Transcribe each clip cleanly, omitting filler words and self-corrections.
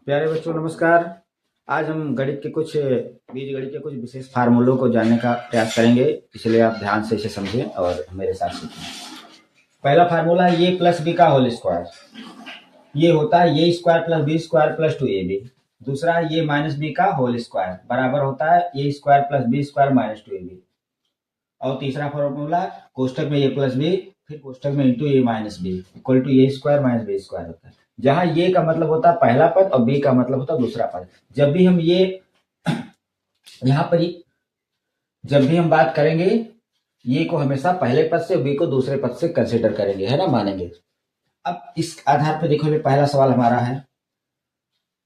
प्यारे बच्चों नमस्कार। आज हम गणित के कुछ बीजगणित के कुछ विशेष फार्मूलों को जानने का प्रयास करेंगे, इसलिए आप ध्यान से इसे समझें और मेरे साथ सीखें। पहला फार्मूला ए प्लस बी का होल स्क्वायर, ये होता है a square plus B square plus 2ab। दूसरा ए माइनस बी का होल स्क्वायर बराबर होता है a square plus B square minus 2ab। और तीसरा फार्मूला कोष्टक में ए प्लस बी फिर कोष्टक में into A minus B equal to A square minus B square होता है, जहां ये का मतलब होता है पहला पद और बी का मतलब होता है दूसरा पद। जब भी हम ये यहाँ पर जब भी हम बात करेंगे ये को हमेशा पहले पद से बी को दूसरे पद से कंसिडर करेंगे, है ना, मानेंगे। अब इस आधार पर देखो, ये पहला सवाल हमारा है,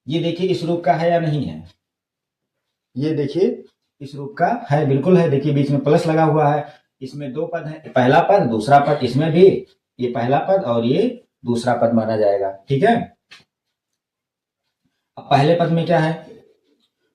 ये देखिए इस रूप का है या नहीं है। ये देखिए इस रूप का है, बिल्कुल है। देखिए बीच में प्लस लगा हुआ है, इसमें दो पद है, पहला पद दूसरा पद, इसमें भी ये पहला पद और ये दूसरा पद माना जाएगा, ठीक है। अब पहले पद में क्या है,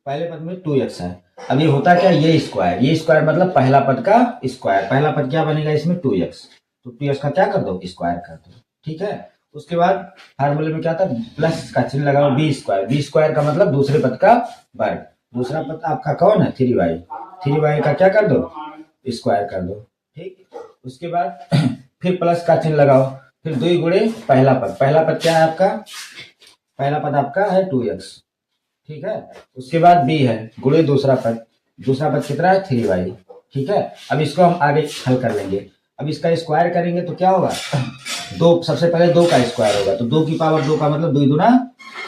पहले पद में 2x है। अब ये होता क्या, ये स्क्वायर मतलब पहला पद का स्क्वायर, पहला पद क्या बनेगा इसमें 2x, तो 2x का क्या कर दो, स्क्वायर कर दो, ठीक है। उसके बाद फार्मूले में क्या था, प्लस का चिन्ह लगाओ, बी स्क्वायर का मतलब दूसरे पद का वर्ग, दूसरा पद आपका कौन है 3y, 3y का क्या कर दो, स्क्वायर कर दो, ठीक। उसके बाद फिर प्लस का चिन्ह लगाओ, फिर 2 गुणे पहला पद क्या है आपका, पहला पद आपका है 2x, ठीक है। उसके बाद b है गुणे दूसरा पद कितना है 3y, ठीक है। अब इसको हम आगे हल कर लेंगे। अब इसका स्क्वायर करेंगे तो क्या होगा, दो, सबसे पहले 2 का स्क्वायर होगा, तो 2 की पावर 2 का मतलब 2 दूना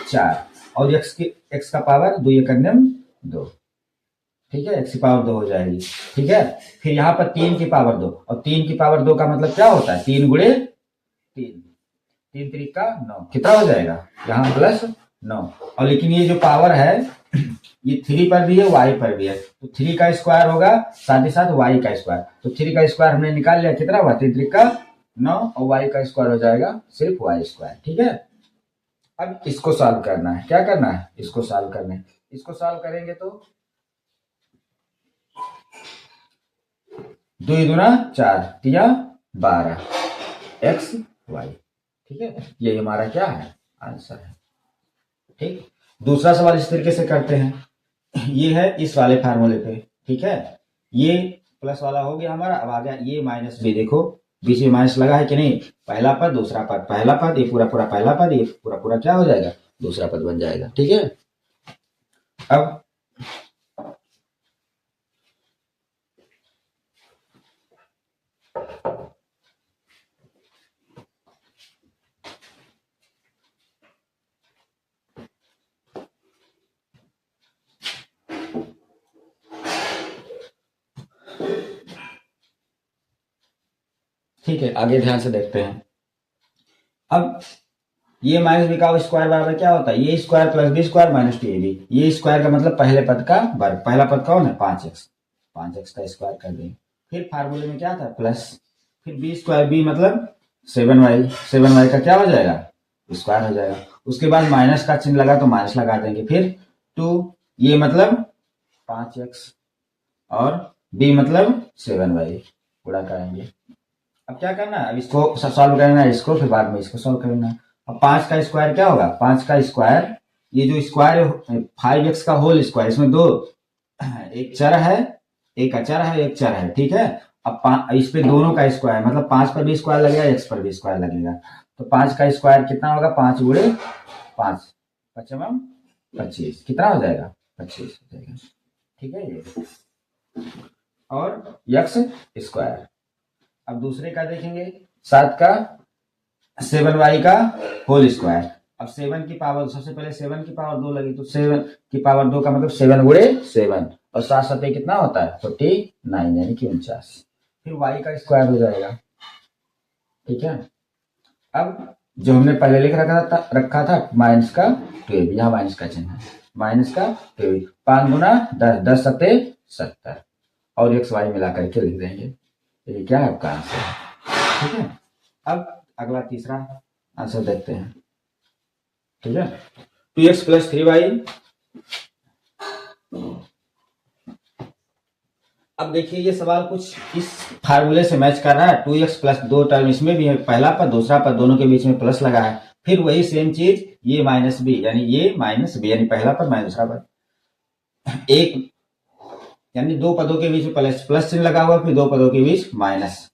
4, और x का पावर 2 एकम 2, ठीक है, x की पावर 2 हो जाएगी, ठीक है। फिर यहाँ पर 3 की पावर 2, और 3 की पावर 2 का मतलब क्या होता है, 3 गुणे 3, 3 3 का 9, कितना हो जाएगा यहाँ प्लस 9। और लेकिन ये जो पावर है ये 3 पर भी है y पर भी है, तो 3 का स्क्वायर होगा साथ ही साथ y का स्क्वायर, तो 3 का स्क्वायर हमने निकाल लिया, कितना हुआ 3 3 का 9, और y का स्क्वायर हो जाएगा सिर्फ y स्क्वायर, ठीक है। अब इसको सॉल्व करना है, क्या करना है, इसको सॉल्व करना है। इसको सॉल्व करेंगे तो 2 दूना 4 तिया 12 x y, ठीक है। ये हमारा क्या है, आंसर है, ठीक। दूसरा सवाल इस तरीके से करते हैं, ये है इस वाले फार्मूले पे, ठीक है। ये प्लस वाला हो गया हमारा, अब आ गया ये माइनस बी, देखो बीच में माइनस लगा है कि नहीं, पहला पद दूसरा पद, पहला पद ये पूरा पूरा पहला पद, ये पूरा पूरा क्या हो जाएगा, दूसरा पद बन जाएगा, ठीक है। अब ठीक है, आगे ध्यान से देखते हैं। अब ये माइनस बी का स्क्वायर बराबर क्या होता है, ये square plus B square minus 2ab। ये स्क्वायर का मतलब पहले पद का वर्ग, पहला पद कौन है 5x, 5x का स्क्वायर कर देंगे। फिर फार्मूले में क्या था प्लस, फिर बी स्क्वायर, बी मतलब 7y, 7y का क्या हो जाएगा, स्क्वायर हो जाएगा। उसके बाद माइनस का चिन्ह लगा तो माइनस लगा देंगे, फिर 2, ये मतलब 5x, और b मतलब 7y, पूरा करेंगे। अब क्या करना है, अब इसको सॉल्व करना है, इसको फिर बाद में इसको सॉल्व करना है। अब 5 का स्क्वायर क्या होगा, 5 का स्क्वायर, ये जो स्क्वायर है 5x का होल स्क्वायर, इसमें दो, एक चर है, एक अचर है, एक चर है, ठीक है। अब इस पे दोनों का स्क्वायर मतलब 5 पर भी स्क्वायर लगेगा, x पर भी स्क्वायर लगेगा, तो 5 का स्क्वायर कितना होगा, 5 गुणे 5 पचमम 25, कितना हो जाएगा 25 हो जाएगा, ठीक है ये, और x स्क्वायर। अब दूसरे का देखेंगे, 7 का 7y का होल स्क्वायर। अब 7 की पावर, सबसे पहले 7 की पावर 2 लगी, तो 7 की पावर 2 का मतलब 7 गुणे 7, और 7 7 कितना होता है 49, यानी कि 49। फिर y का स्क्वायर हो जाएगा, ठीक है। अब जो हमने पहले लिख रखा था माइनस का 12, यहाँ माइनस का चिन्ह है, माइनस का 12, 5 गुना 10, 10 सत्ते 70, और एक्स वाई मिला करके लिख देंगे, ये क्या है आपका आंसर, ठीक है। अब अगला तीसरा आंसर देखते हैं, ठीक है। 2x प्लस 3y, अब देखिए ये सवाल कुछ इस फार्मूले से मैच कर रहा है, 2x प्लस 2 टर्म इसमें भी है, पहला पद दूसरा पद दोनों के बीच में प्लस लगा है, फिर वही सेम चीज ये माइनस बी, यानी ये माइनस बी, यानी पहला पद माइनस दूसरा पद। एक यानी दो पदों के बीच में प्लस चिन्ह लगा हुआ, फिर दो पदों के बीच माइनस।